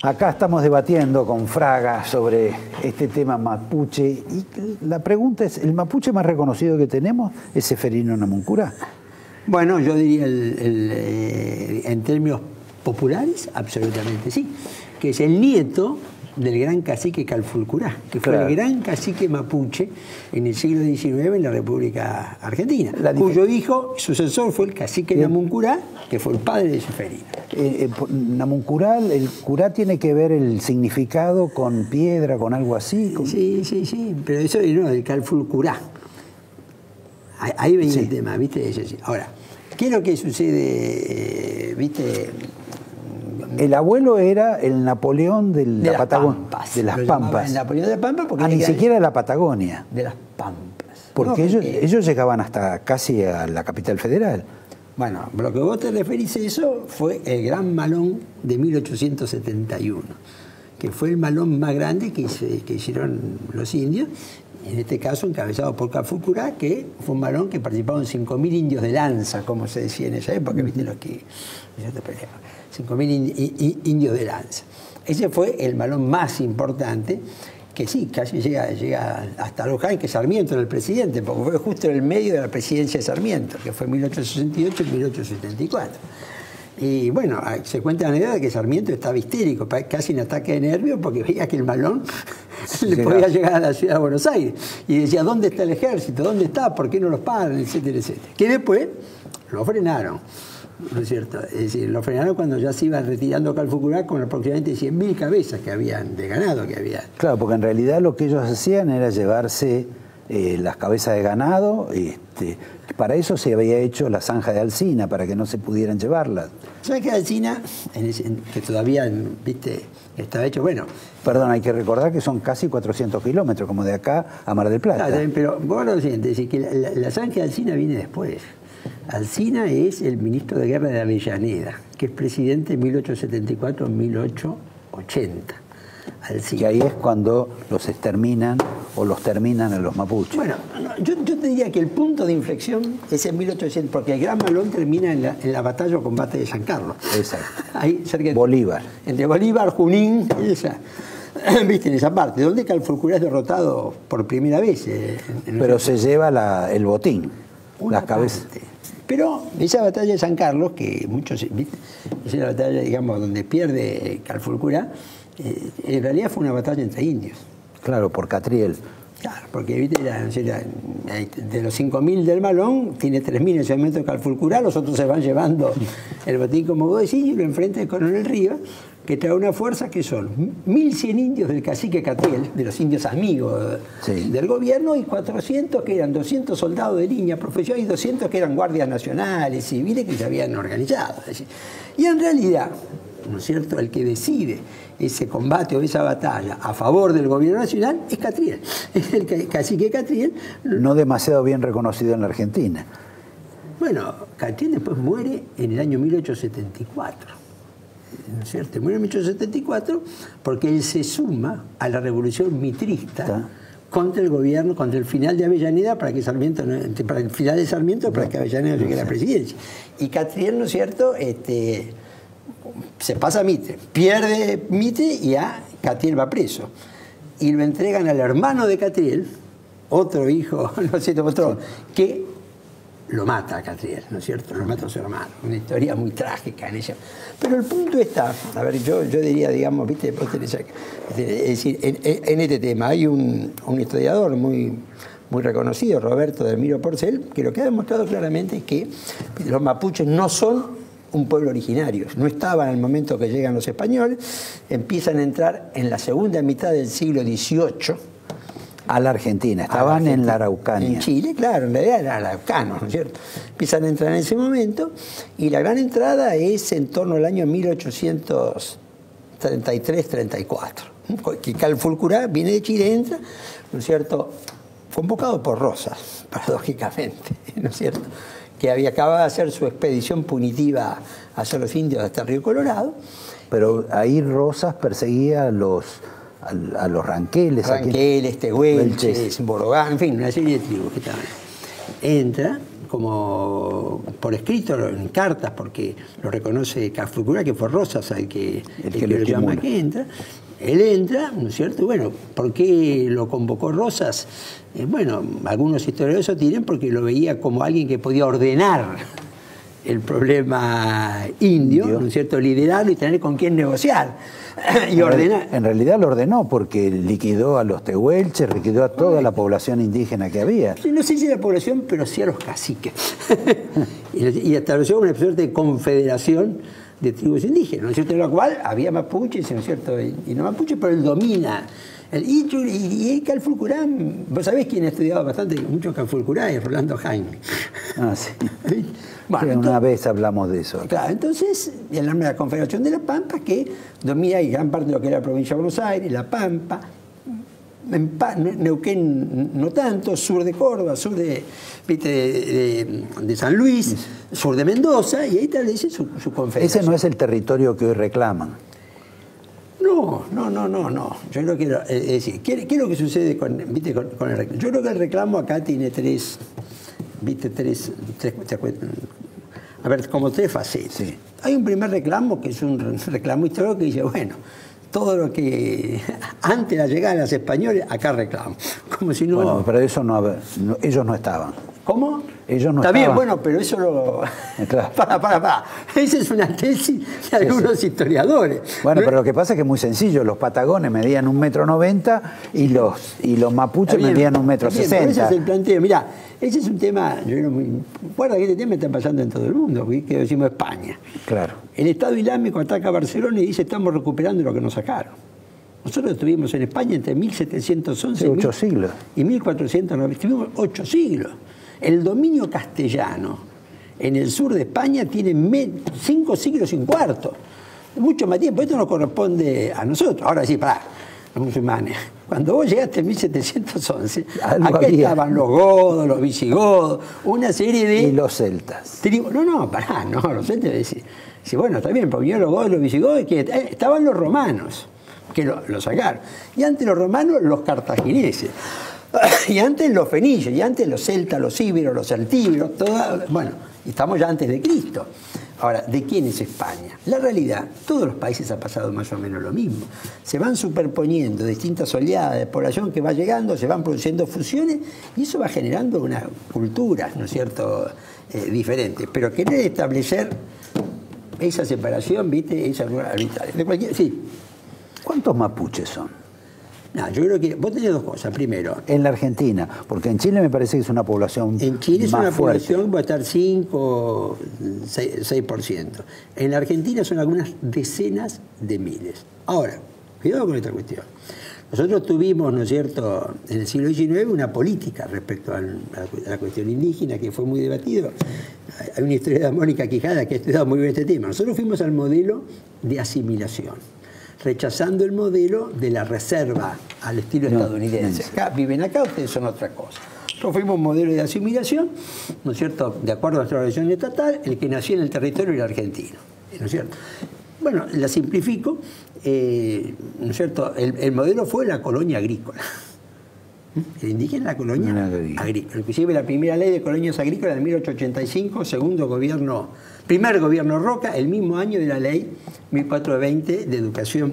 Acá estamos debatiendo con Fraga sobre este tema mapuche y la pregunta es, ¿el mapuche más reconocido que tenemos es Seferino Namuncurá? Bueno, yo diría en términos populares, absolutamente sí, que es el nieto del gran cacique Calfulcurá, que fue el gran cacique mapuche en el siglo XIX en la República Argentina, cuyo hijo sucesor fue el cacique Namuncurá, que fue el padre de Seferino. Namuncurá, el curá tiene que ver el significado con piedra, con algo así. Sí, pero eso no, el Calfulcurá. Ahí venía el tema, ¿viste? Ahora, ¿qué es lo que sucede, viste? El abuelo era el Napoleón de la Patagonia. De las Pampas. El Napoleón de las Pampas porque ni siquiera de la Patagonia. De las Pampas. Porque ellos llegaban hasta casi a la capital federal. Bueno, lo que vos te referís a eso fue el Gran Malón de 1871, que fue el malón más grande que hicieron los indios, en este caso encabezado por Calfulcurá, que fue un malón que participaron 5.000 indios de lanza, como se decía en esa época, viste los que... 5.000 indios de lanza. Ese fue el malón más importante, que sí, casi llega hasta Luján, que Sarmiento era el presidente, porque fue justo en el medio de la presidencia de Sarmiento, que fue en 1868 y 1874. Y bueno, se cuenta la anécdota de que Sarmiento estaba histérico, casi en ataque de nervios, porque veía que el malón le podía llegar a la ciudad de Buenos Aires. Y decía, ¿dónde está el ejército? ¿Dónde está? ¿Por qué no los paran? Etcétera, etcétera. Que después lo frenaron. ¿No es cierto? Es decir, lo frenaron cuando ya se iba retirando Calfulcurá con aproximadamente 100.000 cabezas que habían de ganado que había. Claro, porque en realidad lo que ellos hacían era llevarse las cabezas de ganado. Para eso se había hecho la zanja de Alsina, para que no se pudieran llevarlas. ¿Sabes que Alsina, que todavía, viste, estaba hecho, bueno... Perdón, hay que recordar que son casi 400 kilómetros, como de acá a Mar del Plata. Claro, pero vos lo siguiente, es decir, que la zanja de Alsina viene después. Alsina es el ministro de Guerra de Avellaneda, que es presidente de 1874-1880. Alsina. Que ahí es cuando los exterminan o los terminan a los mapuches. Bueno, yo te diría que el punto de inflexión es en 1800, porque el Gran Malón termina en la batalla o combate de San Carlos. Exacto. Ahí, cerca Bolívar. Entre Bolívar, Junín, viste, en esa parte, donde Calfulcurá es derrotado por primera vez. Pero se lleva el botín, las cabezas. Pero esa batalla de San Carlos, que muchos, ¿viste? Es la batalla, digamos, donde pierde Calfulcurá, en realidad fue una batalla entre indios. Claro, por Catriel. Claro, porque ¿viste? De los 5.000 del malón, tiene 3.000 en ese momento de Calfulcurá, los otros se van llevando el botín, como vos decís, y lo enfrenta el coronel Rivas, que trae una fuerza que son 1.100 indios del cacique Catriel, de los indios amigos del gobierno, y 400 que eran 200 soldados de línea profesional y 200 que eran guardias nacionales, civiles, que se habían organizado. Y en realidad, ¿no es cierto?, el que decide ese combate o esa batalla a favor del gobierno nacional es Catriel. Es el cacique Catriel. No demasiado bien reconocido en la Argentina. Bueno, Catriel después muere en el año 1874. ¿No es cierto? Muere en 1874 porque él se suma a la revolución mitrista contra el gobierno, contra el final de Avellaneda, para el final de Sarmiento, para que Avellaneda llegue a la presidencia. Y Catriel, ¿no es cierto?, se pasa a Mitre, pierde Mitre y a Catriel va preso. Y lo entregan al hermano de Catriel, otro hijo, ¿no es cierto?, otro, que lo mata a Catriel, ¿no es cierto? Lo mata a su hermano. Una historia muy trágica en ella. Pero el punto está, a ver, yo diría, digamos, ¿viste? Es decir, en este tema hay un historiador muy reconocido, Roberto Delmiro Porcel, que lo que ha demostrado claramente es que los mapuches no son un pueblo originario. No estaban en el momento que llegan los españoles, empiezan a entrar en la segunda mitad del siglo XVIII a la Argentina, estaban en la Araucanía. En Chile, claro, en realidad eran araucanos, ¿no es cierto? Empiezan a entrar en ese momento y la gran entrada es en torno al año 1833-34. Que Calfulcurá viene de Chile, entra, ¿no es cierto?, convocado por Rosas, paradójicamente, ¿no es cierto?, que acababa de hacer su expedición punitiva hacia los indios hasta el Río Colorado. Pero ahí Rosas perseguía a los ranqueles, tehuelches, borogán, en fin, una serie de tribus que estaban. Entra, como por escrito, en cartas, porque lo reconoce Cafurcurá, que fue Rosas el que lo llama que entra. Él entra, ¿no es cierto? Bueno, ¿por qué lo convocó Rosas? Bueno, algunos historiadores sostienen porque lo veía como alguien que podía ordenar el problema indio, ¿no es cierto? Liderarlo y tener con quién negociar y ordenar. En realidad lo ordenó porque liquidó a los tehuelches, liquidó a toda la población indígena que había. No sé si la población, pero sí a los caciques. y estableció una suerte de confederación de tribus indígenas, ¿no es cierto? En la cual había mapuches, ¿no es cierto? Y no mapuches, pero él domina. Y Calfulcurán, vos sabés quién ha estudiado bastante, mucho Calfulcurán, es Rolando Jaime. Ah, sí. Bueno, sí, una vez hablamos de eso. Claro, entonces, en la Confederación de la Pampa, que domina y gran parte de lo que era la provincia de Buenos Aires, La Pampa, Neuquén no tanto, sur de Córdoba, sur de San Luis, sur de Mendoza, y ahí establece su confederación. Ese no es el territorio que hoy reclaman. No. Yo creo que, es decir, ¿qué es lo que sucede con el reclamo? Yo creo que el reclamo acá tiene tres facetas. Sí. Hay un primer reclamo que es un reclamo histórico que dice, bueno, todo lo que antes de la llegada de los españoles, acá reclamo. Como si no... Bueno, pero eso ellos no estaban. ¿Cómo? Ellos no Está estaban. bien, bueno, pero eso lo... Claro. Para. Esa es una tesis de algunos historiadores. Bueno, pero lo que pasa es que es muy sencillo. Los patagones medían 1,90 m y los mapuches medían 1,60 m. Ese es el planteo. Mirá, ese es un tema... Guarda que este tema está pasando en todo el mundo, que decimos España. Claro. El Estado Islámico ataca a Barcelona y dice estamos recuperando lo que nos sacaron. Nosotros estuvimos en España entre 1711 8 siglos. y 1490. Estuvimos 8 siglos. El dominio castellano en el sur de España tiene 5 siglos y un cuarto. Mucho más tiempo. Esto nos corresponde a nosotros. Ahora sí, los musulmanes. Cuando vos llegaste en 1711, acá estaban los godos, los visigodos, una serie de... Y los celtas. Los celtas. Sí, bueno, está bien, porque vinieron los godos y los visigodos, que estaban los romanos, que lo sacaron. Y antes los romanos, los cartagineses. Y antes los fenicios, y antes los celtas, los íberos, los celtíberos, bueno, estamos ya antes de Cristo. Ahora, ¿de quién es España? La realidad, todos los países ha pasado más o menos lo mismo. Se van superponiendo distintas oleadas de población que va llegando, se van produciendo fusiones, y eso va generando una cultura, ¿no es cierto?, diferente. Pero querer establecer esa separación, ¿viste?, es arbitraria. Sí. ¿Cuántos mapuches son? No, yo creo que vos tenés dos cosas. Primero, en la Argentina, porque en Chile me parece que es una población en Chile es más una fuerte. población va a estar 5, 6%. En la Argentina son algunas decenas de miles. Ahora, cuidado con esta cuestión. Nosotros tuvimos, ¿no es cierto?, en el siglo XIX una política respecto a la cuestión indígena que fue muy debatido. Hay una historia de Mónica Quijada que ha estudiado muy bien este tema. Nosotros fuimos al modelo de asimilación, rechazando el modelo de la reserva al estilo estadounidense. Acá, viven acá, ustedes son otra cosa. Nosotros fuimos un modelo de asimilación, ¿no es cierto?, de acuerdo a nuestra organización estatal, el que nació en el territorio era argentino, ¿no es cierto? Bueno, la simplifico, ¿no es cierto?, el modelo fue la colonia agrícola. El indígena la colonia agrícola. Inclusive la primera ley de colonias agrícolas de 1885, primer gobierno Roca, el mismo año de la ley 1420 de educación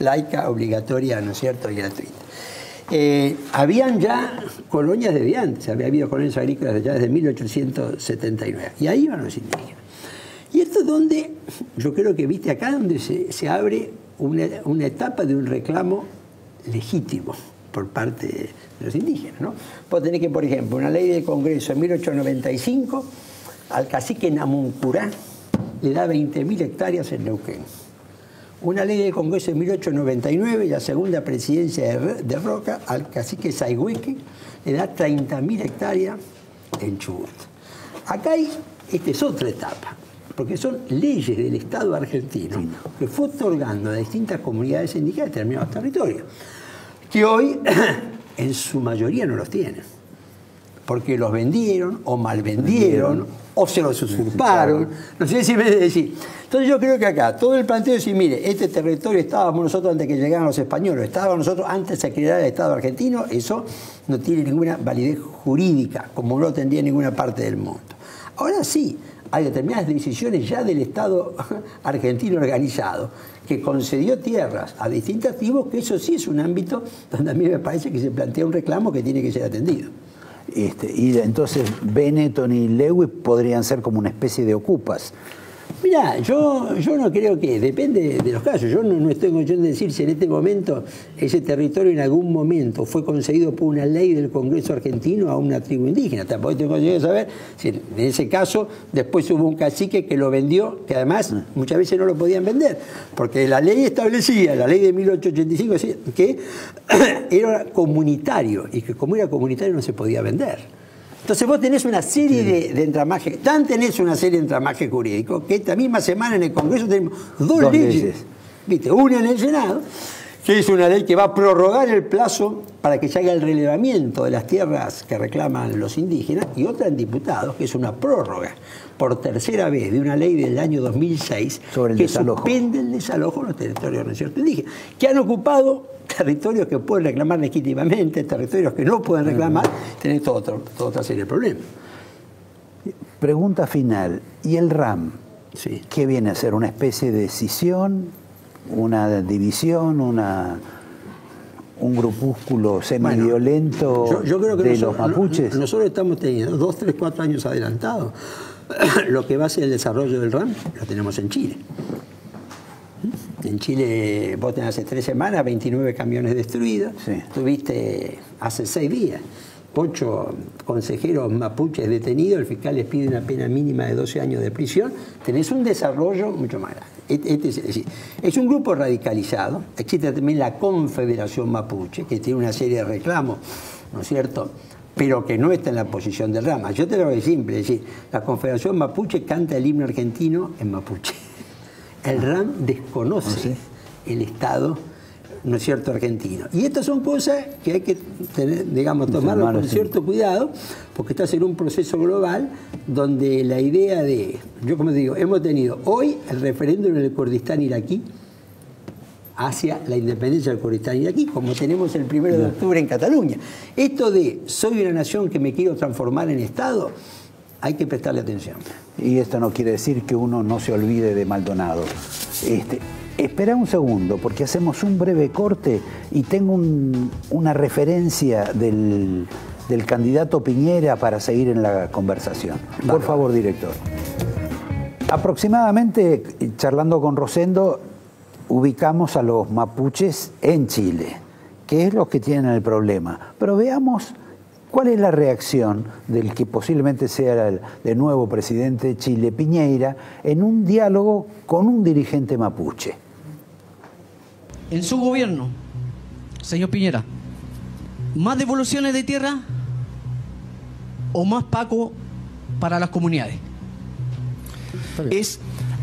laica, obligatoria, ¿no es cierto?, y gratuita. Habían ya colonias desde antes, había habido colonias agrícolas ya desde 1879, y ahí iban los indígenas. Y esto es donde, yo creo que, viste, acá donde se abre una etapa de un reclamo legítimo por parte de los indígenas, ¿no? Vos tenés que, por ejemplo, una ley del Congreso en 1895, al cacique Namuncurá le da 20.000 hectáreas en Neuquén. Una ley del Congreso en 1899, la segunda presidencia de Roca, al cacique Saigüeque le da 30.000 hectáreas en Chubut. Acá esta es otra etapa, porque son leyes del Estado argentino que fue otorgando a distintas comunidades indígenas determinados territorios, que hoy en su mayoría no los tienen, porque los vendieron o malvendieron o se los usurparon, no sé si me decir. Entonces yo creo que acá todo el planteo es decir, mire, este territorio estábamos nosotros antes que llegaran los españoles, estábamos nosotros antes de crear el Estado argentino, eso no tiene ninguna validez jurídica, como no tendría en ninguna parte del mundo. Ahora sí, hay determinadas decisiones ya del Estado argentino organizado, que concedió tierras a distintas tribus, que eso sí es un ámbito donde a mí me parece que se plantea un reclamo que tiene que ser atendido. Y entonces Benetton y Lewis podrían ser como una especie de ocupas. Mirá, yo no creo que, depende de los casos, yo no estoy en condición de decir si en este momento ese territorio en algún momento fue concedido por una ley del Congreso argentino a una tribu indígena. Tampoco tengo condición de saber si en ese caso después hubo un cacique que lo vendió, que además muchas veces no lo podían vender, porque la ley establecía, la ley de 1885, que era comunitario y que como era comunitario no se podía vender. Entonces vos tenés una serie de entramajes, tenés una serie de entramajes jurídicos, que esta misma semana en el Congreso tenemos dos leyes. ¿Viste? Una en el Senado, que es una ley que va a prorrogar el plazo para que se haga el relevamiento de las tierras que reclaman los indígenas, y otra en diputados, que es una prórroga por tercera vez de una ley del año 2006 sobre el que desalojo. suspende el desalojo en los territorios no cierto indígenas, que han ocupado territorios que pueden reclamar legítimamente, territorios que no pueden reclamar, tenés toda otra serie de problemas. Pregunta final, ¿y el RAM? Sí. ¿Qué viene a ser? ¿Una especie de escisión? ¿Una división? ¿Un grupúsculo semiviolento bueno, yo creo que de los mapuches? Nosotros estamos teniendo 2, 3, 4 años adelantados. Lo que va a ser el desarrollo del RAM lo tenemos en Chile. En Chile vos tenés hace 3 semanas 29 camiones destruidos. Sí. Tuviste hace 6 días 8 consejeros mapuches detenidos. El fiscal les pide una pena mínima de 12 años de prisión. Tenés un desarrollo mucho más grande. Es un grupo radicalizado. Existe también la Confederación Mapuche, que tiene una serie de reclamos, ¿no es cierto?, pero que no está en la posición del RAM. Yo te lo digo simple, es decir, la Confederación Mapuche canta el himno argentino en mapuche. El RAM desconoce el Estado, ¿no es cierto?, argentino. Y estas son cosas que hay que tener, digamos, tomarlo con cierto cuidado, porque estás en un proceso global donde la idea de, yo como digo, hemos tenido hoy el referéndum en el Kurdistán iraquí hacia la independencia del Kurdistán iraquí, como tenemos el 1 de octubre en Cataluña. Esto de soy una nación que me quiero transformar en Estado, hay que prestarle atención. Y esto no quiere decir que uno no se olvide de Maldonado. Espera un segundo, porque hacemos un breve corte y tengo una referencia del candidato Piñera para seguir en la conversación. Por favor, director. Aproximadamente, charlando con Rosendo, ubicamos a los mapuches en Chile, que es los que tienen el problema. Pero veamos cuál es la reacción del que posiblemente sea el de nuevo presidente de Chile, Piñera, en un diálogo con un dirigente mapuche. En su gobierno, señor Piñera, ¿más devoluciones de tierra o más pago para las comunidades? Es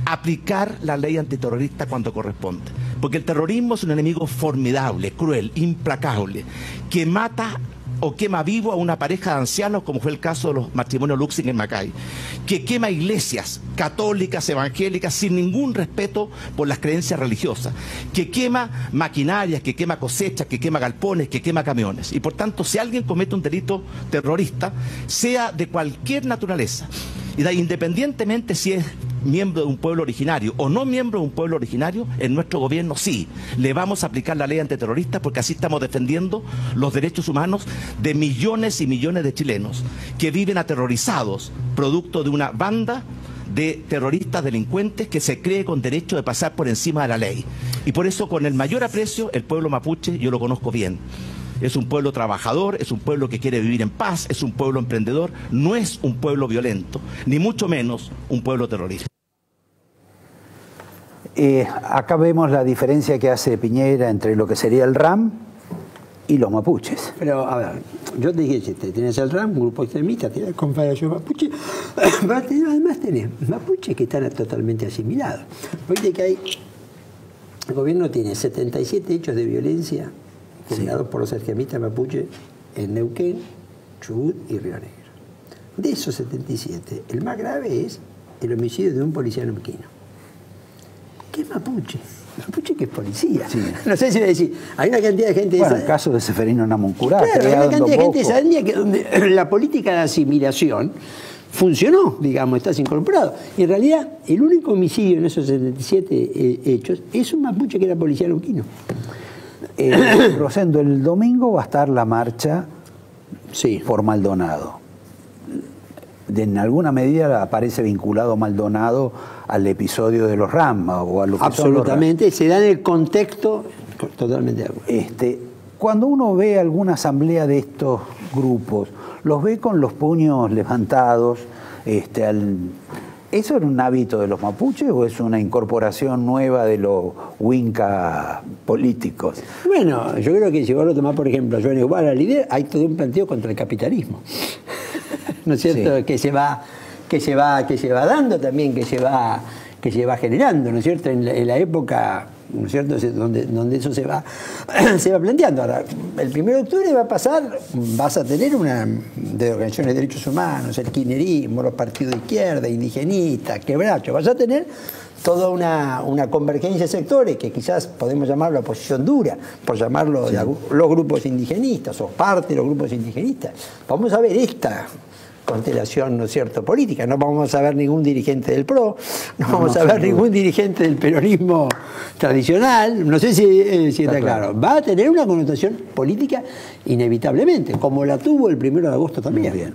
aplicar la ley antiterrorista cuando corresponde. Porque el terrorismo es un enemigo formidable, cruel, implacable, que mata o quema vivo a una pareja de ancianos, como fue el caso de los matrimonios Luxing en Macay, que quema iglesias católicas, evangélicas, sin ningún respeto por las creencias religiosas, que quema maquinarias, que quema cosechas, que quema galpones, que quema camiones. Y por tanto, si alguien comete un delito terrorista, sea de cualquier naturaleza, y independientemente si es miembro de un pueblo originario o no miembro de un pueblo originario, en nuestro gobierno sí, le vamos a aplicar la ley antiterrorista, porque así estamos defendiendo los derechos humanos de millones y millones de chilenos que viven aterrorizados, producto de una banda de terroristas delincuentes que se cree con derecho de pasar por encima de la ley. Y por eso, con el mayor aprecio, el pueblo mapuche, yo lo conozco bien. Es un pueblo trabajador, es un pueblo que quiere vivir en paz, es un pueblo emprendedor, no es un pueblo violento, ni mucho menos un pueblo terrorista. Acá vemos la diferencia que hace Piñera entre lo que sería el RAM y los mapuches. Pero, a ver, yo te dije, tenés el RAM, un grupo extremista, tenés la Confederación Mapuche, además tenés mapuches que están totalmente asimilados. Viste que el gobierno tiene 77 hechos de violencia generados por los extremistas mapuches en Neuquén, Chubut y Río Negro. de esos 77, el más grave es el homicidio de un policía neuquino. ¿Qué es mapuche? Mapuche que es policía. Sí. No sé si decir, hay una cantidad de gente... Bueno, el caso de Seferino Namuncurá. Claro, hay una cantidad de gente de esa etnia que donde la política de asimilación funcionó, digamos, estás incorporado. Y en realidad, el único homicidio en esos 77 hechos es un mapuche que era policía neuquino. Rosendo, el domingo va a estar la marcha Sí. por Maldonado. En alguna medida aparece vinculado Maldonado al episodio de los Rama o a lo que Absolutamente, se da en el contexto totalmente de acuerdo. Cuando uno ve alguna asamblea de estos grupos, los ve con los puños levantados. ¿Eso era un hábito de los mapuches o es una incorporación nueva de los winca políticos? Bueno, yo creo que si vos lo tomás, por ejemplo, a Joan Iguala, líder, hay todo un planteo contra el capitalismo. ¿No es cierto? Sí. Que se va dando también, que se va generando, ¿no es cierto? En la época, ¿no es cierto?, donde eso se va planteando. Ahora, el 1 de octubre va a pasar, vas a tener una de organizaciones de derechos humanos, el kirchnerismo, los partidos de izquierda, indigenistas, quebracho, vas a tener toda una convergencia de sectores que quizás podemos llamarlo la oposición dura, por llamarlo sí. Los grupos indigenistas o parte de los grupos indigenistas. Vamos a ver esta constelación, ¿no es cierto?, política. No vamos a ver ningún dirigente del PRO, no vamos a ver ningún dirigente del peronismo tradicional, no sé si está claro. Va a tener una connotación política inevitablemente, como la tuvo el 1 de agosto también. Muy bien.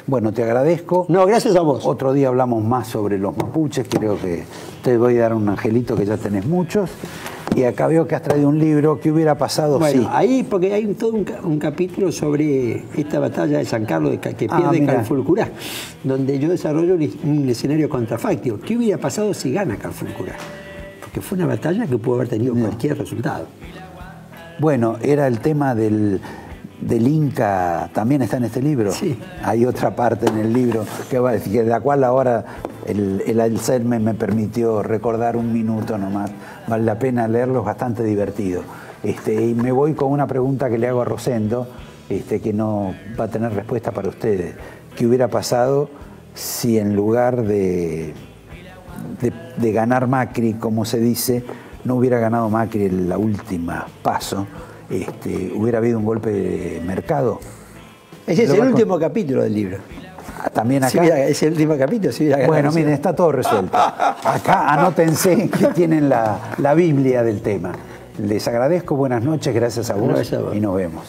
Bueno, te agradezco. No, gracias a vos. Otro día hablamos más sobre los mapuches, creo que te voy a dar un angelito que ya tenés muchos. Y acá veo que has traído un libro. ¿Qué hubiera pasado bueno, sí? Ahí, porque hay todo un capítulo sobre esta batalla de San Carlos que pierde Calfulcurá, donde yo desarrollo un escenario contrafáctico. ¿Qué hubiera pasado si gana Calfulcurá? Porque fue una batalla que pudo haber tenido cualquier resultado. Bueno, era el tema del Inca, también está en este libro. Sí. Hay otra parte en el libro que de la cual ahora el Alzheimer me permitió recordar un minuto nomás. Vale la pena leerlo, es bastante divertido. Y me voy con una pregunta que le hago a Rosendo, que no va a tener respuesta para ustedes. ¿Qué hubiera pasado si en lugar de ganar Macri, como se dice, no hubiera ganado Macri en la última paso? ¿Hubiera habido un golpe de mercado? Ese es el último capítulo del libro. También acá. Es el último capítulo. Bueno, miren, está todo resuelto. Acá anótense que tienen la Biblia del tema. Les agradezco, buenas noches, gracias a vos y nos vemos.